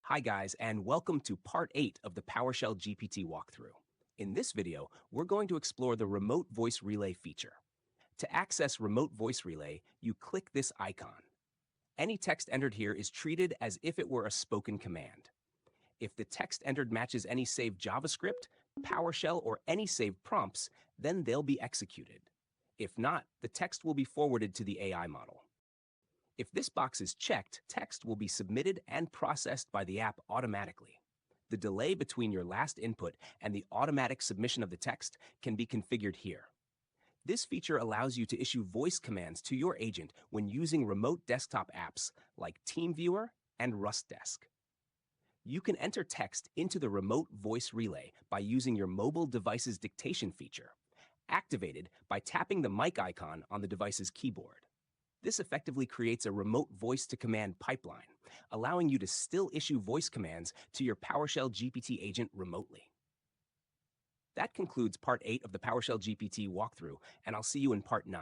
Hi guys, and welcome to part 8 of the PowerShell GPT walkthrough. In this video, we're going to explore the remote voice relay feature. To access remote voice relay, you click this icon. Any text entered here is treated as if it were a spoken command. If the text entered matches any saved JavaScript, PowerShell, or any saved prompts, then they'll be executed. If not, the text will be forwarded to the AI model. If this box is checked, text will be submitted and processed by the app automatically. The delay between your last input and the automatic submission of the text can be configured here. This feature allows you to issue voice commands to your agent when using remote desktop apps like TeamViewer and RustDesk. You can enter text into the remote voice relay by using your mobile device's dictation feature, activated by tapping the mic icon on the device's keyboard. This effectively creates a remote voice-to-command pipeline, allowing you to still issue voice commands to your PowerShell GPT agent remotely. That concludes part 8 of the PowerShell GPT walkthrough, and I'll see you in part 9.